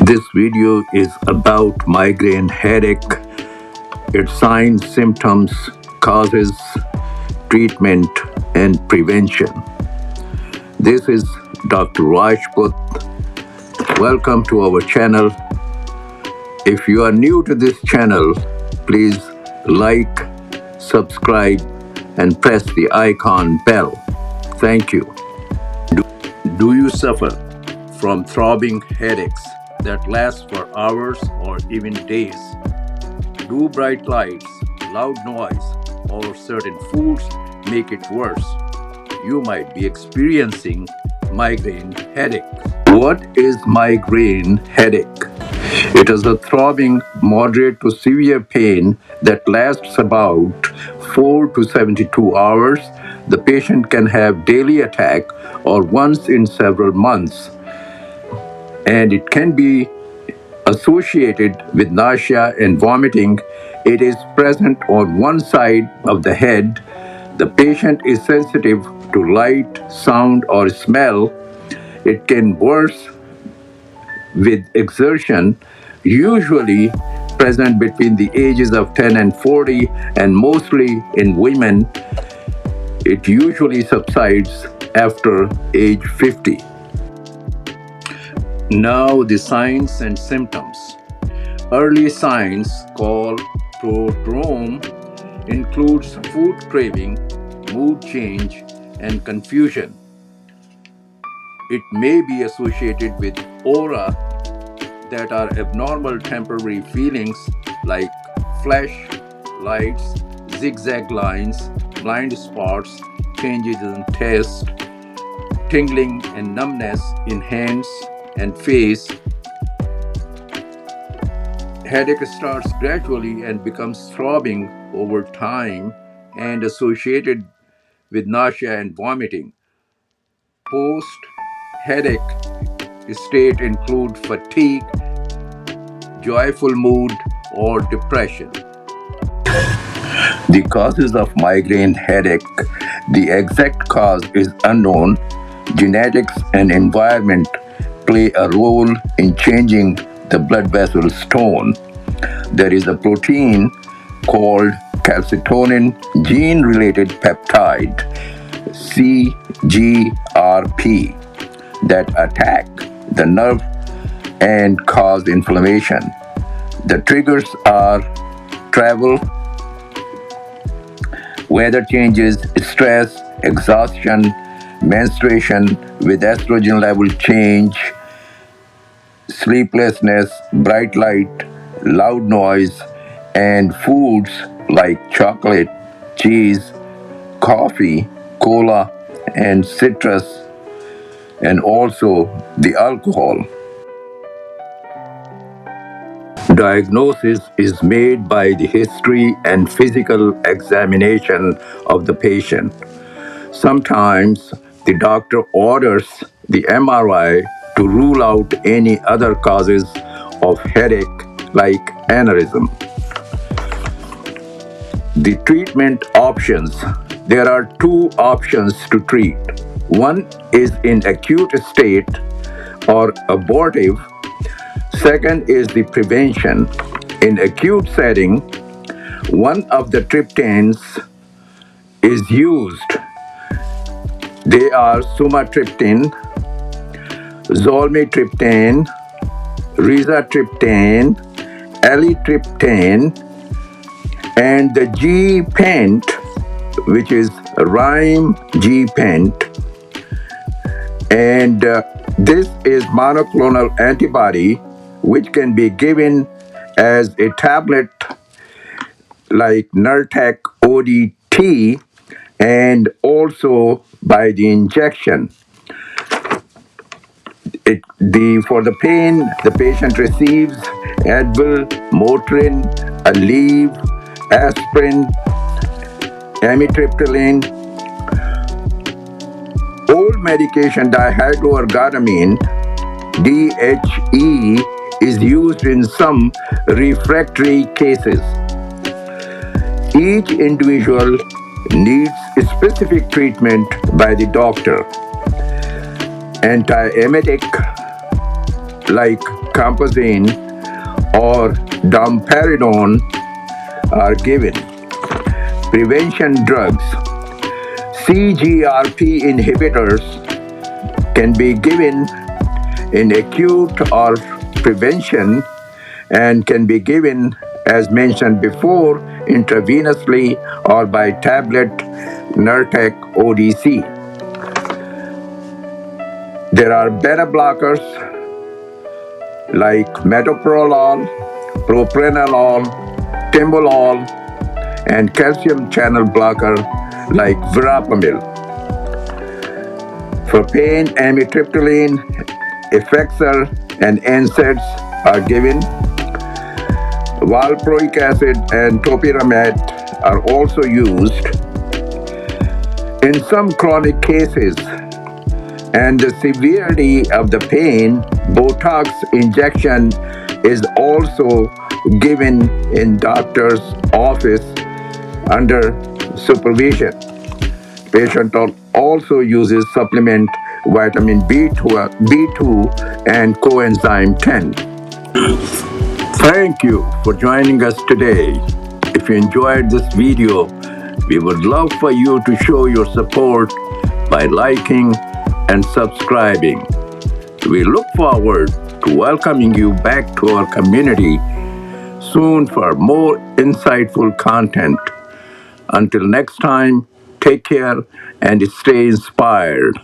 This video is about migraine headache, its signs, symptoms, causes, treatment, and prevention. This is Dr. Rajput. Welcome to our channel. If you are new to this channel, please like, subscribe, and press the icon bell. Thank you. Do you suffer from throbbing headaches that last for hours or even days? Do bright lights, loud noise, or certain foods make it worse? You might be experiencing migraine headache. What is migraine headache? It is a throbbing, moderate to severe pain that lasts about 4 to 72 hours. The patient can have daily attack or once in several months, and it can be associated with nausea and vomiting. It is present on one side of the head. The patient is sensitive to light, sound, or smell. It can worse with exertion, usually present between the ages of 10 and 40, and mostly in women. It usually subsides after age 50. Now the signs and symptoms. Early signs called prodrome includes food craving, mood change, and confusion. It may be associated with aura that are abnormal temporary feelings like flash, lights, zigzag lines, blind spots, changes in taste, tingling and numbness in hands and face. Headache starts gradually and becomes throbbing over time and associated with nausea and vomiting. Post-headache state include fatigue, joyful mood, or depression. The causes of migraine headache. The exact cause is unknown. Genetics and environment play a role in changing the blood vessel's tone. There is a protein called calcitonin gene-related peptide, CGRP, that attack the nerve and cause inflammation. The triggers are travel, weather changes, stress, exhaustion, menstruation with estrogen level change, sleeplessness, bright light, loud noise, and foods like chocolate, cheese, coffee, cola, and citrus, and also the alcohol. Diagnosis is made by the history and physical examination of the patient. Sometimes the doctor orders the MRI to rule out any other causes of headache like aneurysm. The treatment options. There are two options to treat. One is in acute state or abortive. Second is the prevention. In acute setting, one of the triptans is used. They are sumatriptan, zolmitriptan, rizatriptan, amitriptan, and the G-pent, which is Rime G-pent. And this is monoclonal antibody, which can be given as a tablet like Nurtec ODT, and also by the injection. For the pain, the patient receives Advil, Motrin, Aleve, aspirin, amitriptyline. Old medication dihydroergotamine, DHE, is used in some refractory cases. Each individual needs specific treatment by the doctor. Antiemetic like compazine or domperidone are given. Prevention drugs. CGRP inhibitors can be given in acute or prevention and can be given, as mentioned before, intravenously or by tablet Nurtec ODC. There are beta blockers like metoprolol, propranolol, timolol, and calcium channel blocker like verapamil. For pain, amitriptyline, Effexor, and NSAIDs are given. Valproic acid and topiramate are also used. In some chronic cases and the severity of the pain, Botox injection is also given in doctor's office under supervision. Patient also uses supplement vitamin B2 and coenzyme 10. Thank you for joining us today. If you enjoyed this video, we would love for you to show your support by liking and subscribing. We look forward to welcoming you back to our community soon for more insightful content. Until next time, take care and stay inspired.